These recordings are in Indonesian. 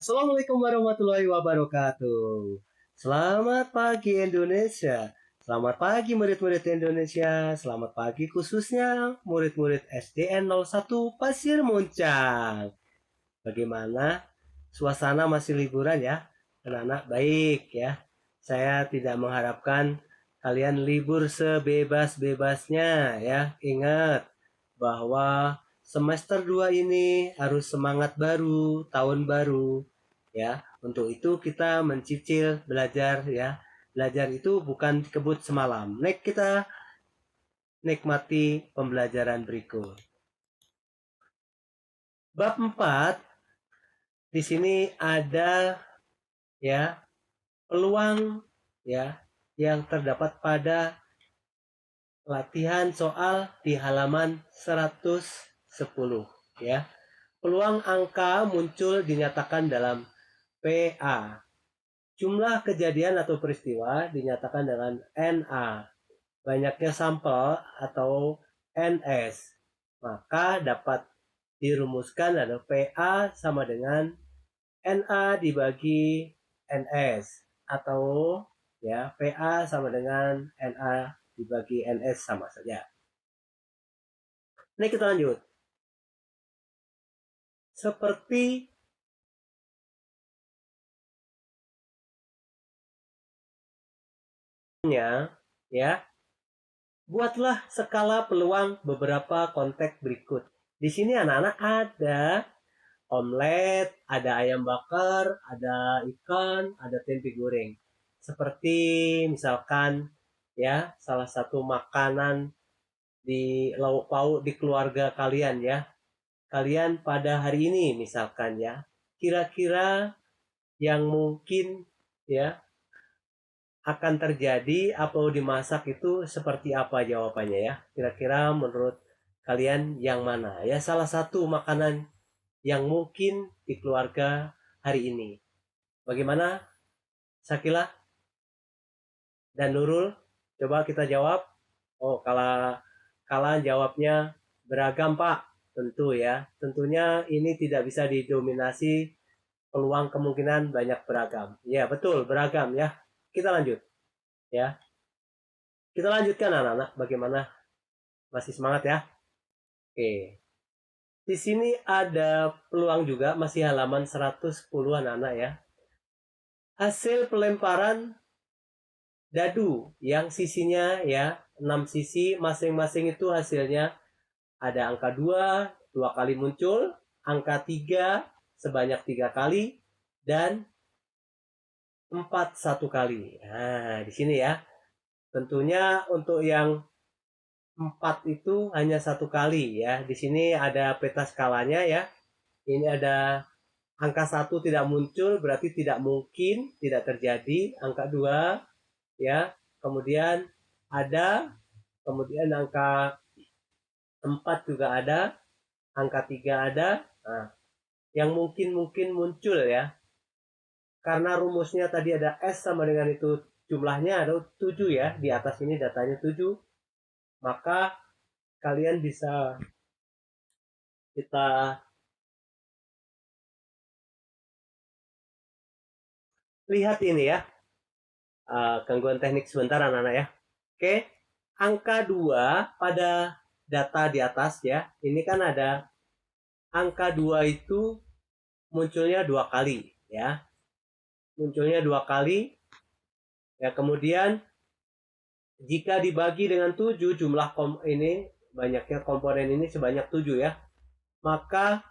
Assalamualaikum warahmatullahi wabarakatuh. Selamat pagi Indonesia. Selamat pagi murid-murid Indonesia. Selamat pagi khususnya murid-murid SDN 01 Pasir Muncang. Bagaimana? Suasana masih liburan ya? Anak-anak baik ya. Saya tidak mengharapkan kalian libur sebebas-bebasnya ya. Ingat bahwa semester 2 ini harus semangat baru, tahun baru ya. Untuk itu kita mencicil belajar ya. Belajar itu bukan kebut semalam. Kita nikmati pembelajaran berikut. Bab 4 di sini ada ya peluang ya yang terdapat pada latihan soal di halaman 110 ya. Peluang angka muncul dinyatakan dalam PA. Jumlah kejadian atau peristiwa dinyatakan dengan NA. Banyaknya sampel atau NS. Maka dapat dirumuskan ada PA sama dengan NA dibagi NS atau ya PA sama dengan NA dibagi NS sama saja. Ini kita lanjut. Seperti ya, buatlah skala peluang beberapa konteks berikut. Di sini anak-anak ada omelet, ada ayam bakar, ada ikan, ada tempe goreng. Seperti misalkan ya salah satu makanan di lauk pauk di keluarga kalian ya. Kalian pada hari ini misalkan ya, kira-kira yang mungkin ya akan terjadi atau dimasak itu seperti apa jawabannya ya? Kira-kira menurut kalian yang mana? Ya salah satu makanan yang mungkin di keluarga hari ini. Bagaimana Sakila dan Nurul? Coba kita jawab. Oh, kalau jawabnya beragam Pak. Tentu ya. Tentunya ini tidak bisa didominasi peluang kemungkinan banyak beragam. Ya, betul, beragam ya. Kita lanjut ya. Kita lanjutkan anak-anak. Bagaimana? Masih semangat ya? Oke. Di sini ada peluang juga masih halaman 110 anak-anak ya. Hasil pelemparan dadu yang sisinya ya 6 sisi masing-masing itu hasilnya ada angka 2 kali muncul, angka 3 sebanyak 3 kali dan 4 1 kali. Nah, di sini ya. Tentunya untuk yang 4 itu hanya 1 kali ya. Di sini ada peta skalanya ya. Ini ada angka 1 tidak muncul berarti tidak mungkin, tidak terjadi. Angka 2 ya. Kemudian ada, kemudian angka 4 juga ada, angka 3 ada. Nah, yang mungkin muncul ya. Karena rumusnya tadi ada S sama dengan itu jumlahnya ada 7 ya. Di atas ini datanya 7. Maka kalian bisa kita lihat ini ya. Gangguan teknik sebentar anak-anak ya. Oke. Angka 2 pada data di atas ya. Ini kan ada angka 2 itu munculnya 2 kali ya. Munculnya 2 kali. Ya, kemudian jika dibagi dengan 7 jumlah ini banyaknya komponen ini sebanyak 7 ya. Maka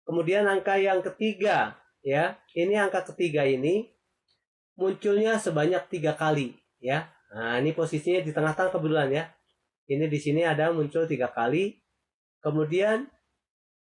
kemudian angka yang ketiga ya. Ini angka ketiga ini munculnya sebanyak 3 kali ya. Nah, ini posisinya di tengah-tengah kebetulan ya. Ini di sini ada muncul 3 kali. Kemudian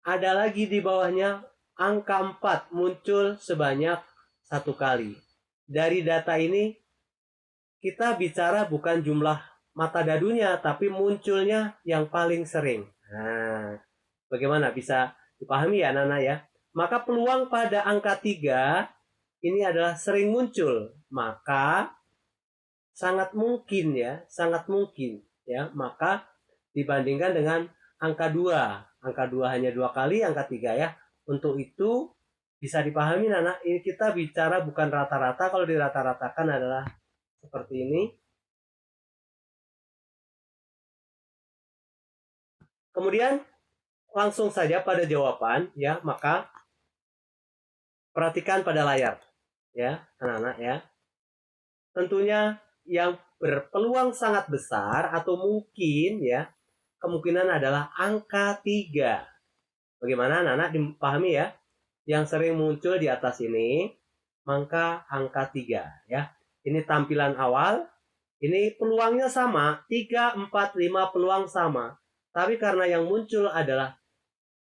ada lagi di bawahnya angka 4 muncul sebanyak 1 kali. Dari data ini kita bicara bukan jumlah mata dadunya, tapi munculnya yang paling sering. Nah, bagaimana bisa dipahami ya Nana ya? Maka peluang pada angka 3 ini adalah sering muncul. Maka sangat mungkin ya, sangat mungkin ya. Maka dibandingkan dengan angka 2. Angka 2 hanya 2 kali, angka 3 ya. Untuk itu Bisa dipahami anak, ini kita bicara bukan rata-rata. Kalau dirata-ratakan adalah seperti ini. Kemudian langsung saja pada jawaban ya, maka perhatikan pada layar ya anak-anak ya. Tentunya yang berpeluang sangat besar atau mungkin ya, kemungkinan adalah angka 3. Bagaimana anak-anak dipahami ya? Yang sering muncul di atas ini, maka angka 3 ya. Ini tampilan awal, ini peluangnya sama, 3, 4, 5 peluang sama. Tapi karena yang muncul adalah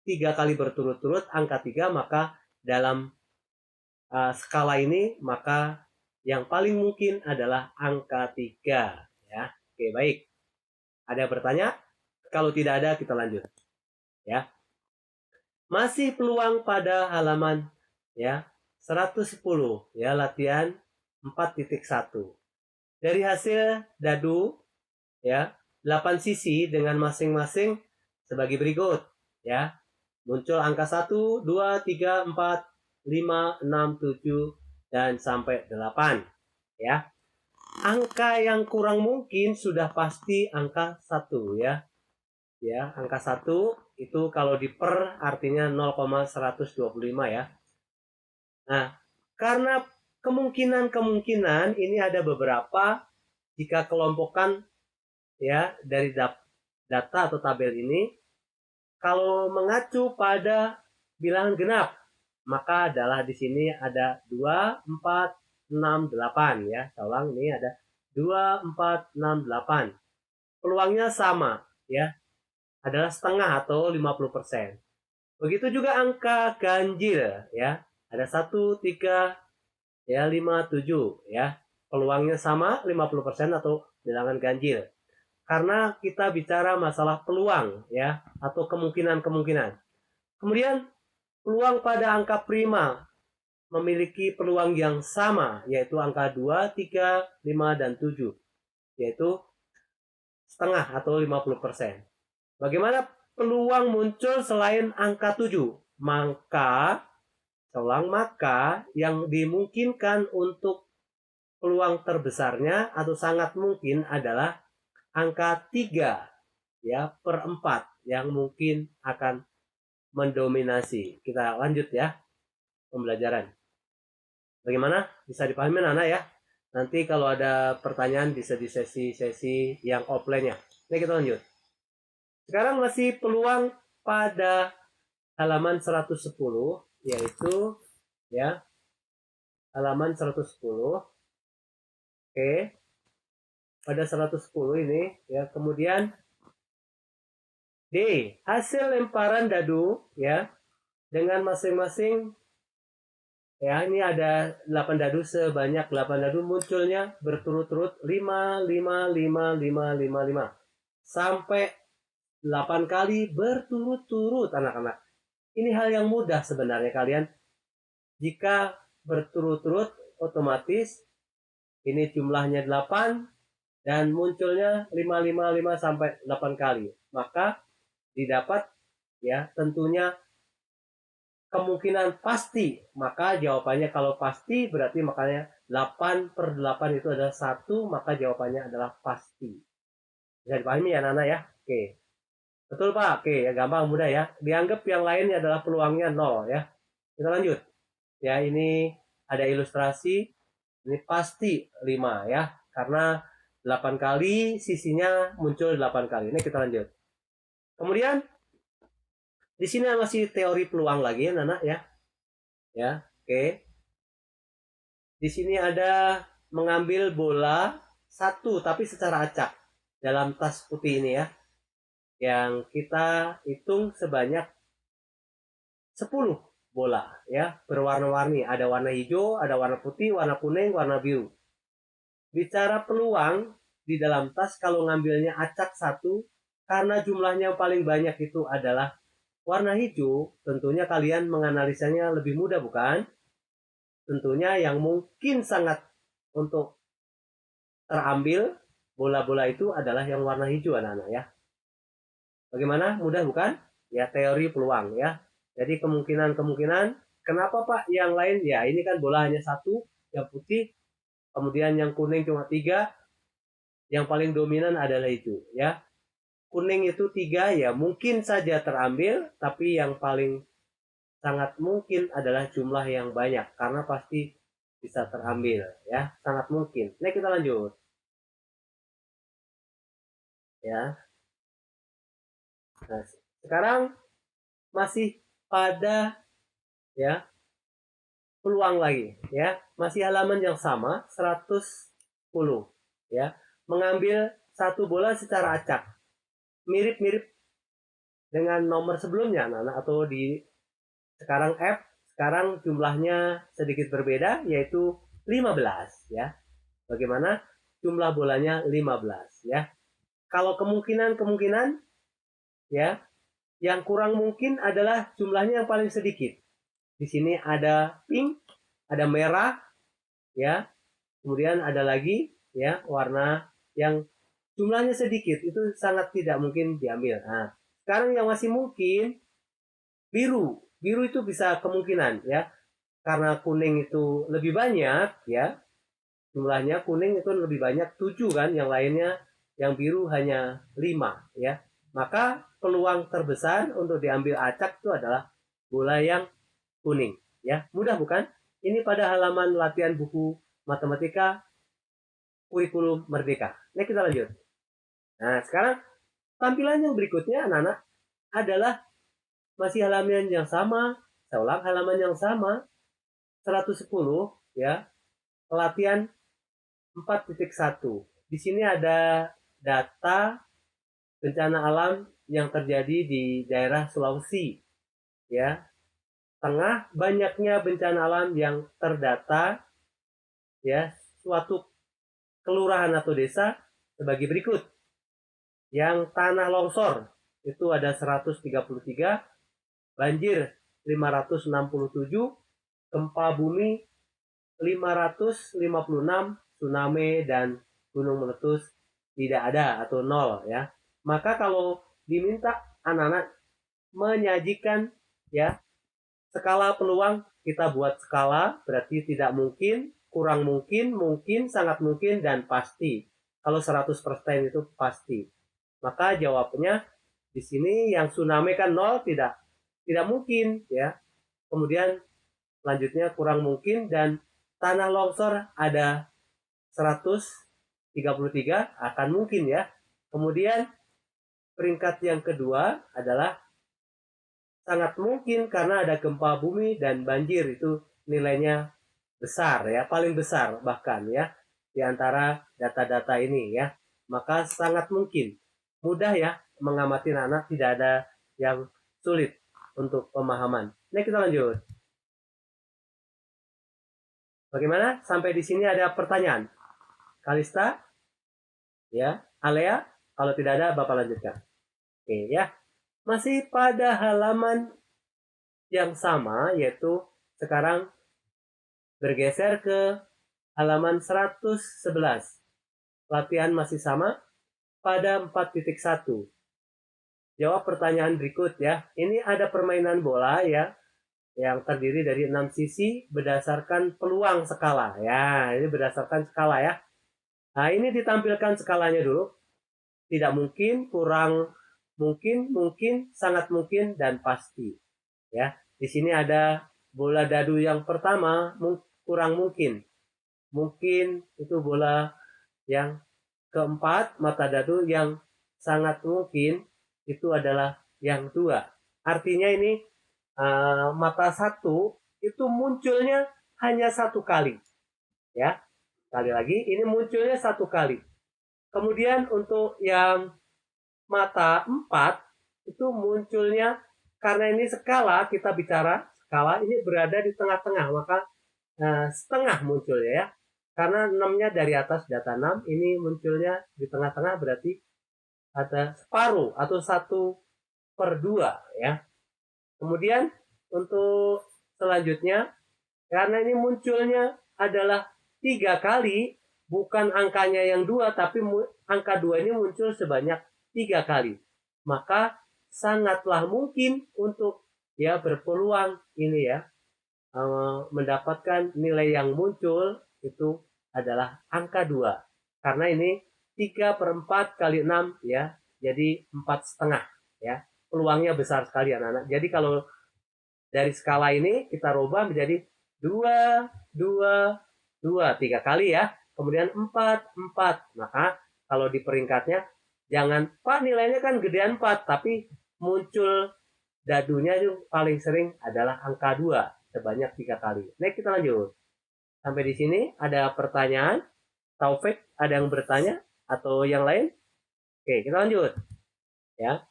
3 kali berturut-turut angka 3, maka dalam skala ini maka yang paling mungkin adalah angka 3 ya. Oke, baik. Ada yang bertanya? Kalau tidak ada kita lanjut. Ya. Masih peluang pada halaman ya 110 ya, latihan 4.1. Dari hasil dadu ya 8 sisi dengan masing-masing sebagai berikut ya. Muncul angka 1, 2, 3, 4, 5, 6, 7 dan sampai 8 ya. Angka yang kurang mungkin sudah pasti angka 1 ya. Ya, angka 1 itu kalau diper artinya 0,125 ya. Nah, karena kemungkinan ini ada beberapa, jika kelompokkan ya dari data atau tabel ini, kalau mengacu pada bilangan genap, maka adalah di sini ada 2, 4, 6, 8 ya. Saya ulang, ini ada 2, 4, 6, 8. Peluangnya sama ya, adalah setengah atau 50%. Begitu juga angka ganjil ya. Ada 1, 3, ya 5, 7 ya. Peluangnya sama 50% atau bilangan ganjil. Karena kita bicara masalah peluang ya atau kemungkinan-kemungkinan. Kemudian peluang pada angka prima memiliki peluang yang sama, yaitu angka 2, 3, 5, dan 7, yaitu setengah atau 50%. Bagaimana peluang muncul selain angka 7? Maka yang dimungkinkan untuk peluang terbesarnya atau sangat mungkin adalah angka 3 ya per 4 yang mungkin akan mendominasi. Kita lanjut ya pembelajaran. Bagaimana? Bisa dipahami anak ya? Nanti kalau ada pertanyaan bisa di sesi-sesi yang offline-nya. Oke, kita lanjut. Sekarang masih peluang pada halaman 110, yaitu ya halaman 110. Oke. Pada 110 ini ya, kemudian D, hasil lemparan dadu ya dengan masing-masing ya, ini ada 8 dadu, sebanyak 8 dadu munculnya berturut-turut 5, 5, 5, 5, 5, 5 sampai 8 kali berturut-turut anak-anak. Ini hal yang mudah sebenarnya kalian. Jika berturut-turut otomatis ini jumlahnya 8 dan munculnya 5, 5, 5 sampai 8 kali. Maka didapat ya tentunya kemungkinan pasti. Maka jawabannya kalau pasti berarti makanya 8 per 8 itu adalah 1, maka jawabannya adalah pasti. Bisa dipahami ya anak-anak ya? Oke. Betul Pak? Oke, ya gampang, mudah ya. Dianggap yang lainnya adalah peluangnya 0 ya. Kita lanjut. Ya, ini ada ilustrasi. Ini pasti 5 ya. Karena 8 kali sisinya muncul 8 kali. Ini kita lanjut. Kemudian di sini masih teori peluang lagi ya, anak ya. Ya, oke. Di sini ada mengambil bola 1 tapi secara acak dalam tas putih ini ya. Yang kita hitung sebanyak 10 bola ya, berwarna-warni. Ada warna hijau, ada warna putih, warna kuning, warna biru. Bicara peluang di dalam tas kalau ngambilnya acak 1, karena jumlahnya paling banyak itu adalah warna hijau, tentunya kalian menganalisanya lebih mudah bukan? Tentunya yang mungkin sangat untuk terambil bola-bola itu adalah yang warna hijau anak-anak ya. Bagaimana? Mudah bukan? Ya, teori peluang ya. Jadi kemungkinan-kemungkinan Kenapa Pak yang lain? Ya ini kan bola hanya satu, yang putih, kemudian yang kuning cuma 3, yang paling dominan adalah itu ya. Kuning itu 3 ya mungkin saja terambil, tapi yang paling sangat mungkin adalah jumlah yang banyak karena pasti bisa terambil ya, sangat mungkin. Nah kita lanjut ya. Nah, sekarang masih pada ya peluang lagi ya, masih halaman yang sama 110 ya, mengambil satu bola secara acak, mirip-mirip dengan nomor sebelumnya anak-anak, atau di sekarang F, sekarang jumlahnya sedikit berbeda yaitu 15 ya. Bagaimana jumlah bolanya 15 ya. Kalau kemungkinan ya, yang kurang mungkin adalah jumlahnya yang paling sedikit. Di sini ada pink, ada merah ya. Kemudian ada lagi ya warna yang jumlahnya sedikit, itu sangat tidak mungkin diambil. Nah, sekarang yang masih mungkin biru. Biru itu bisa kemungkinan ya. Karena kuning itu lebih banyak ya. Jumlahnya kuning itu lebih banyak 7 kan, yang lainnya yang biru hanya 5 ya. Maka peluang terbesar untuk diambil acak itu adalah bola yang kuning ya. Mudah bukan? Ini pada halaman latihan buku matematika kurikulum merdeka. Nah, kita lanjut. Nah, sekarang tampilan yang berikutnya anak-anak adalah masih halaman yang sama, saya ulang halaman yang sama 110 ya. Latihan 4.1. Di sini ada data bencana alam yang terjadi di daerah Sulawesi ya. Tengah banyaknya bencana alam yang terdata ya, suatu kelurahan atau desa sebagai berikut. Yang tanah longsor itu ada 133, banjir 567, gempa bumi 556, tsunami dan gunung meletus tidak ada atau 0 ya. Maka kalau diminta anak-anak menyajikan ya skala peluang, kita buat skala, berarti tidak mungkin, kurang mungkin, mungkin, sangat mungkin, dan pasti. Kalau 100% itu pasti. Maka jawabnya di sini yang tsunami kan 0, tidak mungkin ya. Kemudian selanjutnya kurang mungkin, dan tanah longsor ada 133 akan mungkin ya. Kemudian peringkat yang kedua adalah sangat mungkin karena ada gempa bumi dan banjir, itu nilainya besar ya, paling besar bahkan ya di antara data-data ini ya. Maka sangat mungkin, mudah ya mengamati anak, tidak ada yang sulit untuk pemahaman. Nah, kita lanjut. Bagaimana? Sampai di sini ada pertanyaan? Kalista? Ya, Alea? Kalau tidak ada, Bapak lanjutkan. Oke ya. Masih pada halaman yang sama, yaitu sekarang bergeser ke halaman 111. Latihan masih sama pada 4.1. Jawab pertanyaan berikut ya. Ini ada permainan bola ya, yang terdiri dari 6 sisi berdasarkan peluang skala. Ya, ini berdasarkan skala ya. Nah, ini ditampilkan skalanya dulu. Tidak mungkin, kurang mungkin, mungkin, sangat mungkin, dan pasti. Ya, di sini ada bola dadu yang pertama, kurang mungkin. Mungkin itu bola yang keempat, mata dadu yang sangat mungkin itu adalah yang 2. Artinya ini mata satu itu munculnya hanya satu kali. Ya, sekali lagi ini munculnya satu kali. Kemudian untuk yang mata 4 itu munculnya, karena ini skala, kita bicara skala ini berada di tengah-tengah, maka setengah munculnya ya. Karena 6-nya dari atas data 6, ini munculnya di tengah-tengah, berarti ada separuh atau 1/2 ya. Kemudian untuk selanjutnya, karena ini munculnya adalah 3 kali, bukan angkanya yang 2, tapi angka 2 ini muncul sebanyak 3 kali. Maka sangatlah mungkin untuk ya berpeluang ini ya. mendapatkan nilai yang muncul itu adalah angka 2. Karena ini 3/4 kali 6 ya, jadi 4,5 ya. Peluangnya besar sekali anak-anak. Jadi kalau dari skala ini kita rubah menjadi 2, 2, 2, 3 kali ya. Kemudian 4, 4. Maka kalau di peringkatnya, jangan, Pak nilainya kan gedean 4, tapi muncul dadunya itu paling sering adalah angka 2 sebanyak 3 kali. Next kita lanjut. Sampai di sini ada pertanyaan? Taufik ada yang bertanya? Atau yang lain? Oke, kita lanjut. Ya.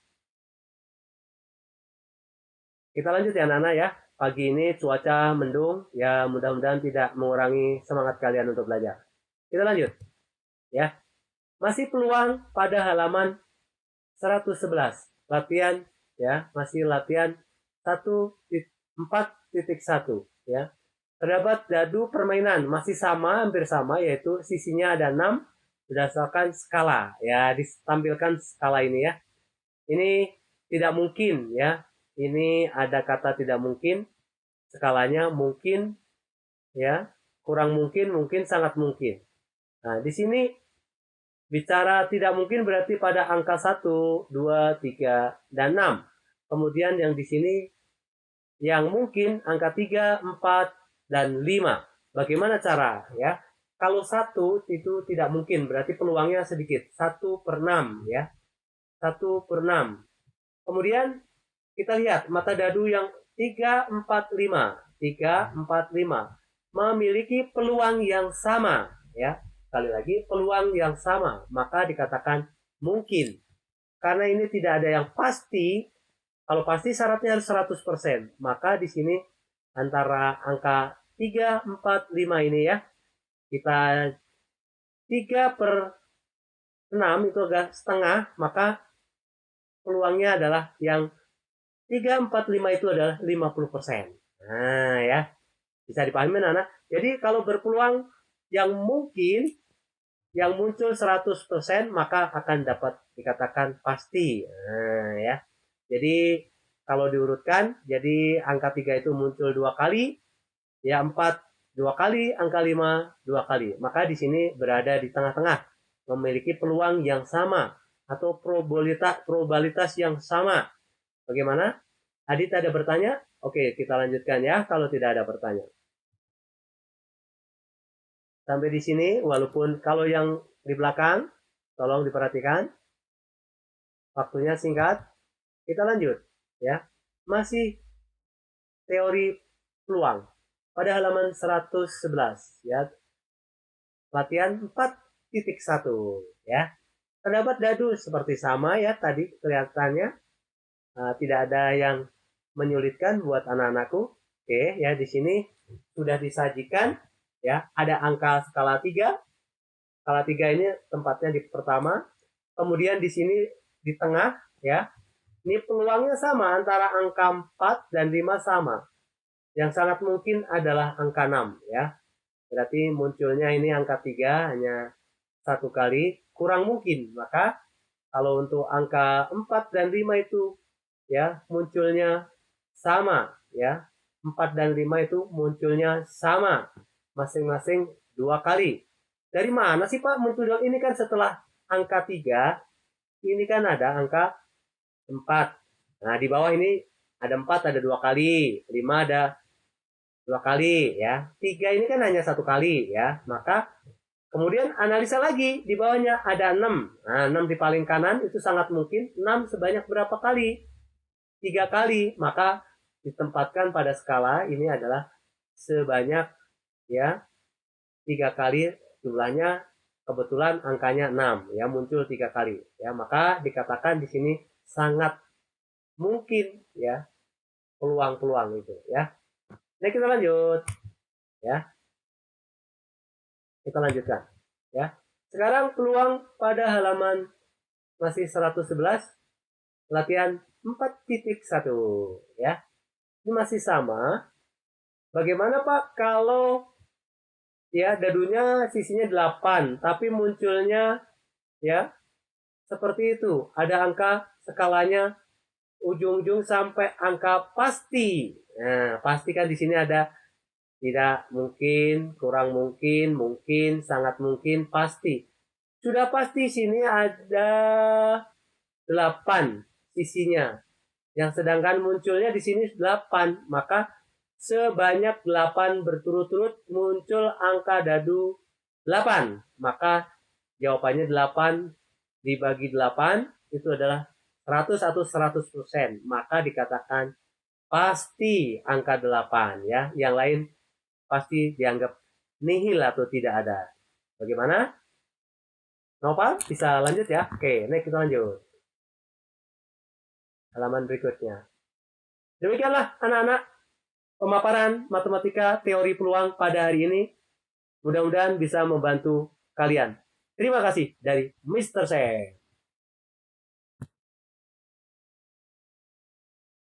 Kita lanjut ya anak-anak ya. Pagi ini cuaca mendung, ya mudah-mudahan tidak mengurangi semangat kalian untuk belajar. Kita lanjut. Ya. Masih peluang pada halaman 111. Latihan ya, masih latihan 4.1 ya. Terdapat dadu permainan masih sama, hampir sama, yaitu sisinya ada 6 berdasarkan skala ya, ditampilkan skala ini ya. Ini tidak mungkin ya. Ini ada kata tidak mungkin, skalanya mungkin ya, kurang mungkin, mungkin, sangat mungkin. Nah, di sini bicara tidak mungkin berarti pada angka 1, 2, 3, dan 6. Kemudian yang di sini yang mungkin angka 3, 4, dan 5. Bagaimana cara ya? Kalau 1 itu tidak mungkin, berarti peluangnya sedikit. 1/6 ya. 1/6. Kemudian kita lihat mata dadu yang 3, 4, 5. 3, 4, 5. Memiliki peluang yang sama ya. Sekali lagi peluang yang sama, maka dikatakan mungkin. Karena ini tidak ada yang pasti. Kalau pasti syaratnya harus 100%. Maka di sini antara angka 3, 4, 5 ini ya, kita 3/6 itu agak setengah, maka peluangnya adalah yang 3, 4, 5 itu adalah 50%. Nah ya, bisa dipahami anak. Jadi kalau berpeluang yang mungkin, yang muncul 100%, maka akan dapat dikatakan pasti. Nah ya, jadi kalau diurutkan, jadi angka 3 itu muncul 2 kali, ya 4 2 kali, angka 5 2 kali. Maka di sini berada di tengah-tengah, memiliki peluang yang sama atau probabilitas yang sama. Bagaimana? Adit ada bertanya? Oke, kita lanjutkan ya kalau tidak ada pertanyaan. Sampai di sini, walaupun kalau yang di belakang, tolong diperhatikan. Waktunya singkat. Kita lanjut ya. Masih teori peluang pada halaman 111 ya. Latihan 4.1 ya. Terdapat dadu seperti sama ya tadi kelihatannya. Tidak ada yang menyulitkan buat anak-anakku. Oke ya, di sini sudah disajikan ya. Ada angka skala 3. Skala 3 ini tempatnya di pertama. Kemudian di sini di tengah ya. Ini peluangnya sama antara angka 4 dan 5 sama. Yang sangat mungkin adalah angka 6 ya. Berarti munculnya ini angka 3 hanya 1 kali, kurang mungkin. Maka kalau untuk angka 4 dan 5 itu ya munculnya sama ya. 4 dan 5 itu munculnya sama. Masing-masing 2 kali. Dari mana sih Pak muncul ini kan setelah angka 3, ini kan ada angka 4. Nah, di bawah ini ada 4, ada 2 kali. 5 ada 2 kali ya. 3 ini kan hanya 1 kali ya. Maka kemudian analisa lagi di bawahnya ada 6. Nah, 6 di paling kanan itu sangat mungkin 6 sebanyak berapa kali? 3 kali. Maka ditempatkan pada skala ini adalah sebanyak ya 3 kali, jumlahnya kebetulan angkanya 6 ya, muncul 3 kali ya. Maka dikatakan di sini sangat mungkin ya peluang-peluang itu ya. Nah, kita lanjut ya. Kita lanjutkan ya. Sekarang peluang pada halaman masih 111, latihan 4.1 ya. Ini masih sama. Bagaimana Pak kalau ya dadunya sisinya 8 tapi munculnya ya seperti itu. Ada angka skalanya ujung-ujung sampai angka pasti. Nah, pasti kan di sini ada Tidak mungkin, kurang mungkin, mungkin, sangat mungkin, pasti. Sudah pasti sini ada 8 sisinya. Yang sedangkan munculnya di sini 8, maka sebanyak 8 berturut-turut muncul angka dadu 8. Maka jawabannya 8 dibagi 8 itu adalah 100 atau 100%. Maka dikatakan pasti angka 8 ya. Yang lain pasti dianggap nihil atau tidak ada. Bagaimana? Nopal bisa lanjut ya? Oke, next kita lanjut. Halaman berikutnya. Demikianlah anak-anak pemaparan matematika teori peluang pada hari ini. Mudah-mudahan bisa membantu kalian. Terima kasih dari Mr. Sam.